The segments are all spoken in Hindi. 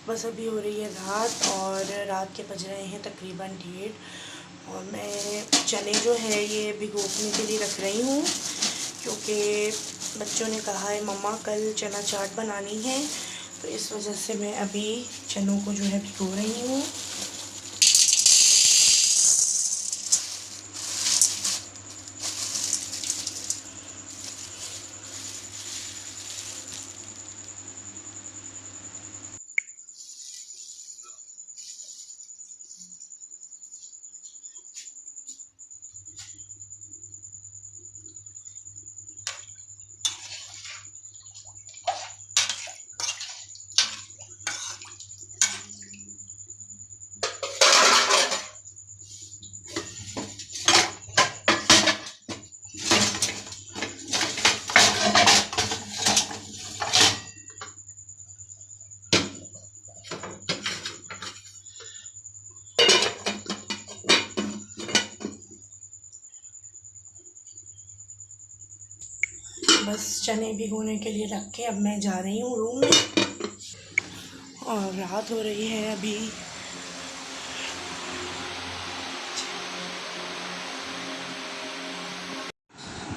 बस अभी हो रही है रात और रात के बज रहे हैं तकरीबन 1:30 और मैं चने जो है ये भिगोने के लिए रख रही हूँ क्योंकि बच्चों ने कहा है मम्मा कल चना चाट बनानी है, तो इस वजह से मैं अभी चनों को जो है भिगो रही हूँ। बस चने भिगोने के लिए रख के अब मैं जा रही हूँ रूम में और रात हो रही है अभी।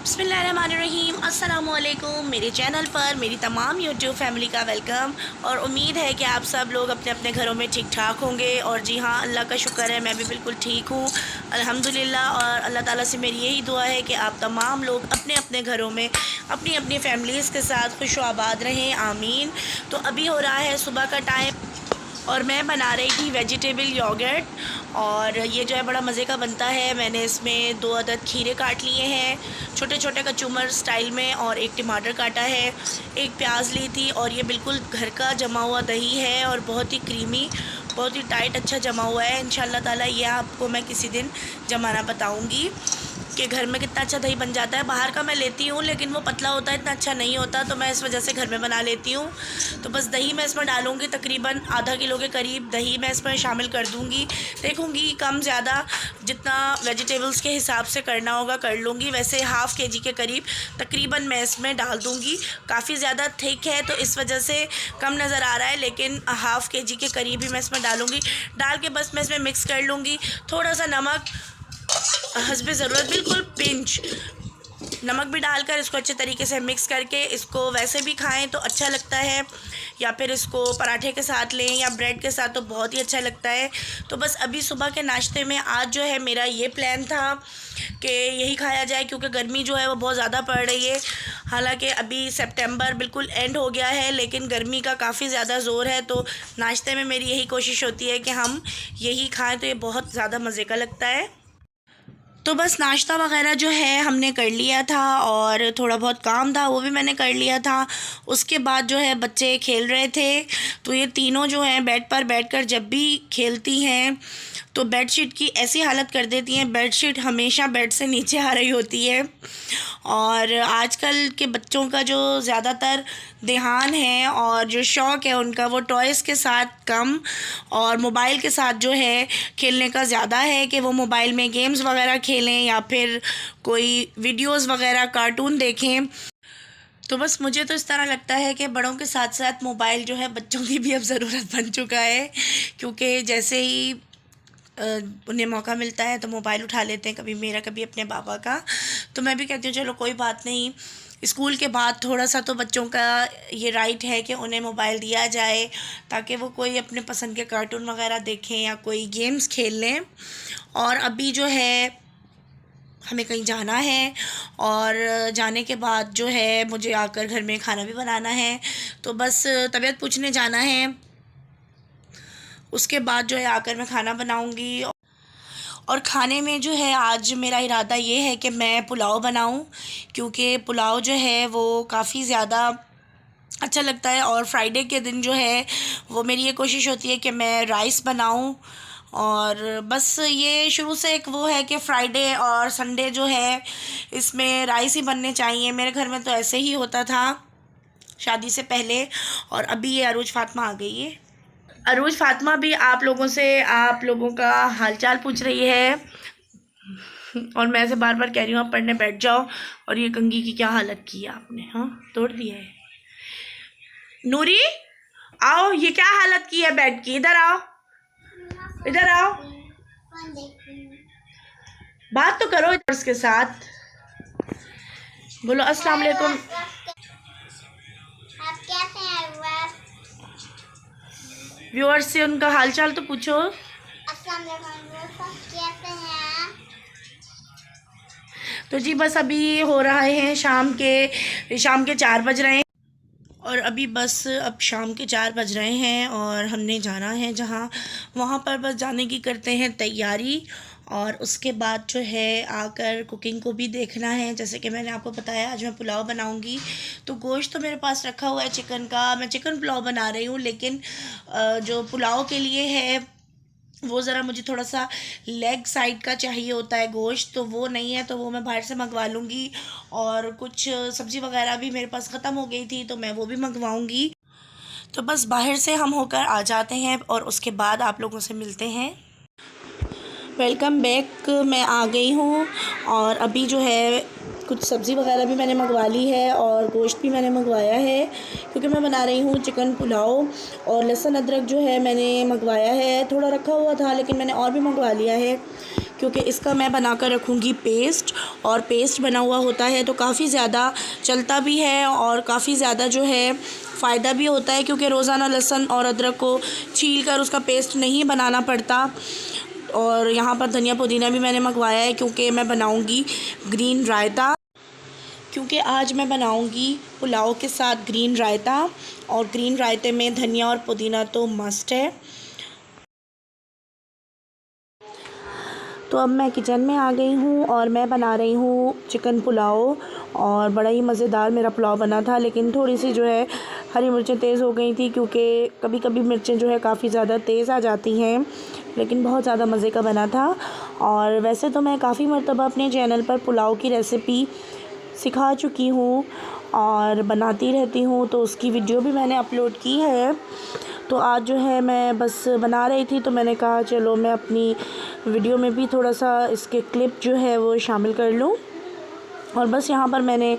बिस्मिल्लाहिर्रहमानिर्रहीम, अस्सलामुअलैकुम। मेरे चैनल पर मेरी तमाम यूट्यूब फैमिली का वेलकम और उम्मीद है कि आप सब लोग अपने अपने घरों में ठीक ठाक होंगे। और जी हाँ, अल्लाह का शुक्र है मैं भी बिल्कुल ठीक हूँ अल्हम्दुलिल्लाह। और अल्लाह ताला से मेरी यही दुआ है कि आप तमाम लोग अपने अपने घरों में अपनी अपनी फैमिलीज़ के साथ खुश आबाद रहें, आमीन। तो अभी हो रहा है सुबह का टाइम और मैं बना रही थी वेजिटेबल योगर्ट और ये जो है बड़ा मज़े का बनता है। मैंने इसमें 2 अदद खीरे काट लिए हैं छोटे छोटे कचूमर स्टाइल में और एक टमाटर काटा है, एक प्याज ली थी और ये बिल्कुल घर का जमा हुआ दही है और बहुत ही क्रीमी, बहुत ही टाइट अच्छा जमा हुआ है। इंशाल्लाह ताला ये आपको मैं किसी दिन जमाना बताऊंगी कि घर में कितना अच्छा दही बन जाता है। बाहर का मैं लेती हूँ लेकिन वो पतला होता है, इतना अच्छा नहीं होता, तो मैं इस वजह से घर में बना लेती हूँ। तो बस दही मैं इसमें डालूँगी, तकरीबन आधा किलो के करीब दही मैं इसमें शामिल कर दूँगी। देखूँगी कम ज़्यादा जितना वेजिटेबल्स के हिसाब से करना होगा कर लूँगी। वैसे हाफ़ केजी के करीब तकरीबन मैं इसमें डाल दूँगी। काफ़ी ज़्यादा थिक है तो इस वजह से कम नज़र आ रहा है, लेकिन हाफ़ केजी के करीब ही मैं इसमें डालूँगी। डाल के बस मैं इसमें मिक्स कर लूँगी। थोड़ा सा नमक हस्बे ज़रूरत, बिल्कुल पिंच नमक भी डालकर इसको अच्छे तरीके से मिक्स करके इसको वैसे भी खाएं तो अच्छा लगता है, या फिर इसको पराठे के साथ लें या ब्रेड के साथ तो बहुत ही अच्छा लगता है। तो बस अभी सुबह के नाश्ते में आज जो है मेरा ये प्लान था कि यही खाया जाए क्योंकि गर्मी जो है वो बहुत ज़्यादा पड़ रही है। हालांकि अभी सितंबर बिल्कुल एंड हो गया है लेकिन गर्मी का काफ़ी ज़्यादा ज़ोर है, तो नाश्ते में मेरी यही कोशिश होती है कि हम यही खाएँ तो ये बहुत ज़्यादा मज़े का लगता है। तो बस नाश्ता वगैरह जो है हमने कर लिया था और थोड़ा बहुत काम था वो भी मैंने कर लिया था। उसके बाद जो है बच्चे खेल रहे थे, तो ये तीनों जो हैं बेड पर बैठकर जब भी खेलती हैं तो बेडशीट की ऐसी हालत कर देती हैं, बेडशीट हमेशा बेड से नीचे आ रही होती है। और आजकल के बच्चों का जो ज़्यादातर ध्यान है और जो शौक़ है उनका वो टॉयज़ के साथ कम और मोबाइल के साथ जो है खेलने का ज़्यादा है कि वो मोबाइल में गेम्स वगैरह खेलें या फिर कोई वीडियोस वगैरह कार्टून देखें। तो बस मुझे तो इस तरह लगता है कि बड़ों के साथ साथ मोबाइल जो है बच्चों की भी अब ज़रूरत बन चुका है, क्योंकि जैसे ही उन्हें मौका मिलता है तो मोबाइल उठा लेते हैं, कभी मेरा कभी अपने पापा का। तो मैं भी कहती हूँ चलो कोई बात नहीं, स्कूल के बाद थोड़ा सा तो बच्चों का ये राइट है कि उन्हें मोबाइल दिया जाए ताकि वो कोई अपने पसंद के कार्टून वगैरह देखें या कोई गेम्स खेल लें। और अभी जो है हमें कहीं जाना है और जाने के बाद जो है मुझे आकर घर में खाना भी बनाना है, तो बस तबीयत पूछने जाना है। उसके बाद जो है आकर मैं खाना बनाऊंगी और खाने में जो है आज मेरा इरादा ये है कि मैं पुलाव बनाऊं, क्योंकि पुलाव जो है वो काफ़ी ज़्यादा अच्छा लगता है। और फ्राइडे के दिन जो है वो मेरी ये कोशिश होती है कि मैं राइस बनाऊं। और बस ये शुरू से एक वो है कि फ्राइडे और संडे जो है इसमें राइस ही बनने चाहिए। मेरे घर में तो ऐसे ही होता था शादी से पहले, और अभी ये अरूज फातिमा आ गई है। अरूज फातिमा भी आप लोगों का हालचाल पूछ रही है और मैं ऐसे बार बार कह रही हूँ आप पढ़ने बैठ जाओ। और ये कंघी की क्या हालत की है आपने, हाँ तोड़ दिया है। नूरी आओ, ये क्या हालत की है बेड की, इधर आओ, इधर आओ, बात तो करो इसके साथ, बोलो अस्सलाम वालेकुम। आप कैसे हैं व्यूअर्स से उनका हालचाल तो पूछो। अस्सलाम वालेकुम कैसे हैं? तो जी बस अभी हो रहा है शाम के 4 बज रहे हैं और अभी बस अब शाम के 4 बज रहे हैं और हमने जाना है जहाँ, वहाँ पर बस जाने की करते हैं तैयारी। और उसके बाद जो है आकर कुकिंग को भी देखना है। जैसे कि मैंने आपको बताया आज मैं पुलाव बनाऊंगी, तो गोश्त तो मेरे पास रखा हुआ है चिकन का, मैं चिकन पुलाव बना रही हूँ। लेकिन जो पुलाव के लिए है वो ज़रा मुझे थोड़ा सा लेग साइड का चाहिए होता है गोश्त, तो वो नहीं है, तो वो मैं बाहर से मंगवा लूँगी। और कुछ सब्ज़ी वगैरह भी मेरे पास ख़त्म हो गई थी, तो मैं वो भी मंगवाऊँगी। तो बस बाहर से हम होकर आ जाते हैं और उसके बाद आप लोगों से मिलते हैं। वेलकम बैक, मैं आ गई हूँ और अभी जो है कुछ सब्ज़ी वगैरह भी मैंने मंगवा ली है और गोश्त भी मैंने मंगवाया है, क्योंकि मैं बना रही हूँ चिकन पुलाव। और लहसुन अदरक जो है मैंने मंगवाया है, थोड़ा रखा हुआ था लेकिन मैंने और भी मंगवा लिया है, क्योंकि इसका मैं बना कर रखूँगी पेस्ट। और पेस्ट बना हुआ होता है तो काफ़ी ज़्यादा चलता भी है और काफ़ी ज़्यादा जो है फ़ायदा भी होता है, क्योंकि रोज़ाना लहसुन और अदरक को छील कर उसका पेस्ट नहीं बनाना पड़ता। और यहाँ पर धनिया पुदीना भी मैंने मंगवाया है, क्योंकि मैं बनाऊँगी ग्रीन रायता, क्योंकि आज मैं बनाऊँगी पुलाव के साथ ग्रीन रायता। और ग्रीन रायते में धनिया और पुदीना तो मस्ट है। तो अब मैं किचन में आ गई हूँ और मैं बना रही हूँ चिकन पुलाव। और बड़ा ही मज़ेदार मेरा पुलाव बना था, लेकिन थोड़ी सी जो है हरी मिर्चें तेज़ हो गई थी, क्योंकि कभी कभी मिर्चें जो है काफ़ी ज़्यादा तेज़ आ जाती हैं। लेकिन बहुत ज़्यादा मज़े का बना था। और वैसे तो मैं काफ़ी मरतबा अपने चैनल पर पुलाव की रेसिपी सिखा चुकी हूँ और बनाती रहती हूँ, तो उसकी वीडियो भी मैंने अपलोड की है। तो आज जो है मैं बस बना रही थी, तो मैंने कहा चलो मैं अपनी वीडियो में भी थोड़ा सा इसके क्लिप जो है वो शामिल कर लूँ। और बस यहाँ पर मैंने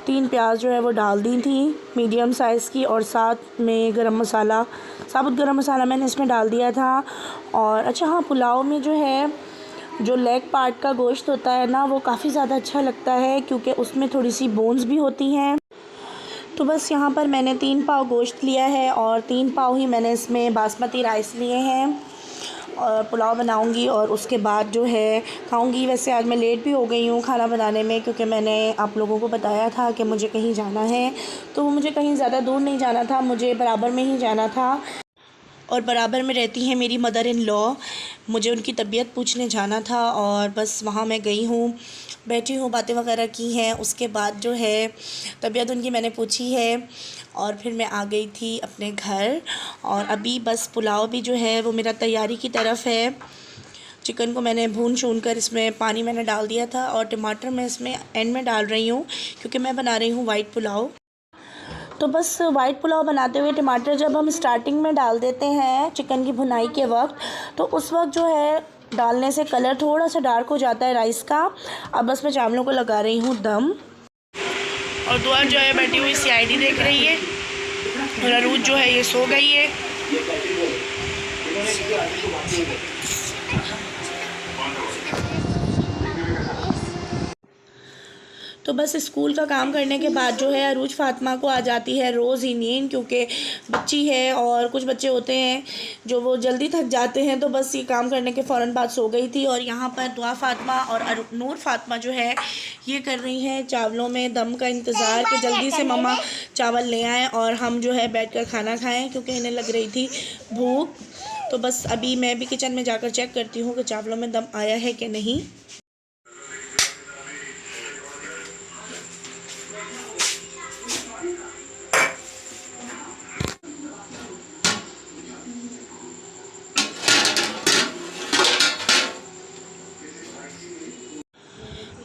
3 प्याज जो है वो डाल दी थी मीडियम साइज़ की, और साथ में गरम मसाला, साबुत गरम मसाला मैंने इसमें डाल दिया था। और अच्छा हाँ, पुलाव में जो है जो लेग पार्ट का गोश्त होता है ना, वो काफ़ी ज़्यादा अच्छा लगता है, क्योंकि उसमें थोड़ी सी बोन्स भी होती हैं। तो बस यहाँ पर मैंने 3 पाव गोश्त लिया है और 3 पाव ही मैंने इसमें बासमती राइस लिए हैं। और पुलाव बनाऊंगी और उसके बाद जो है खाऊंगी। वैसे आज मैं लेट भी हो गई हूँ खाना बनाने में, क्योंकि मैंने आप लोगों को बताया था कि मुझे कहीं जाना है, तो मुझे कहीं ज़्यादा दूर नहीं जाना था, मुझे बराबर में ही जाना था। और बराबर में रहती हैं मेरी मदर इन लॉ, मुझे उनकी तबीयत पूछने जाना था और बस वहाँ मैं गई हूँ, बैठी हूँ, बातें वगैरह की हैं। उसके बाद जो है तबीयत उनकी मैंने पूछी है और फिर मैं आ गई थी अपने घर। और अभी बस पुलाव भी जो है वो मेरा तैयारी की तरफ है। चिकन को मैंने भून शून कर इसमें पानी मैंने डाल दिया था और टमाटर मैं इसमें एंड में डाल रही हूँ, क्योंकि मैं बना रही हूँ वाइट पुलाव। तो बस वाइट पुलाव बनाते हुए टमाटर जब हम स्टार्टिंग में डाल देते हैं चिकन की भुनाई के वक्त, तो उस वक्त जो है डालने से कलर थोड़ा सा डार्क हो जाता है राइस का। अब बस मैं चावलों को लगा रही हूँ दम। और दुआ जो है बैठी हुई CID देख रही है और अरूज जो है ये सो गई है। तो बस स्कूल का काम करने के बाद जो है अरूज फ़ातिमा को आ जाती है रोज़ ही नींद, क्योंकि बच्ची है और कुछ बच्चे होते हैं जो वो जल्दी थक जाते हैं। तो बस ये काम करने के फ़ौरन बाद सो गई थी। और यहाँ पर दुआ फ़ातिमा और नूर फ़ातिमा जो है ये कर रही हैं चावलों में दम का इंतज़ार कि जल्दी से मम्मा चावल ले आएँ और हम जो है बैठ कर खाना खाएँ, क्योंकि इन्हें लग रही थी भूख। तो बस अभी मैं भी किचन में जाकर चेक करती हूँ कि चावलों में दम आया है कि नहीं।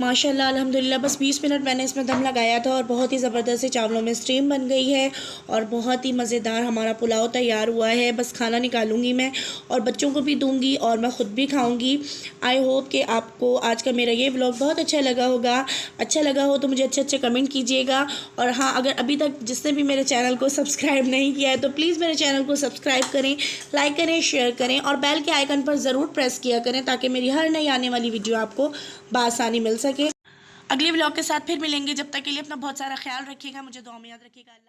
माशाल्लाह अल्हम्दुलिल्लाह बस 20 मिनट मैंने इसमें दम लगाया था और बहुत ही ज़बरदस्त से चावलों में स्टीम बन गई है और बहुत ही मज़ेदार हमारा पुलाव तैयार हुआ है। बस खाना निकालूंगी मैं और बच्चों को भी दूंगी और मैं ख़ुद भी खाऊंगी। आई होप कि आपको आज का मेरा ये व्लॉग बहुत अच्छा लगा होगा। अच्छा लगा हो तो मुझे अच्छे कमेंट कीजिएगा। और हाँ, अगर अभी तक जिसने भी मेरे चैनल को सब्सक्राइब नहीं किया है तो प्लीज़ मेरे चैनल को सब्सक्राइब करें, लाइक करें, शेयर करें और बेल के आइकन पर ज़रूर प्रेस किया करें ताकि मेरी हर नई आने वाली वीडियो आपको बआसानी मिल सके। अगले व्लॉग के साथ फिर मिलेंगे। जब तक के लिए अपना बहुत सारा ख्याल रखिएगा, मुझे दुआ में याद रखिएगा। अल्लाह।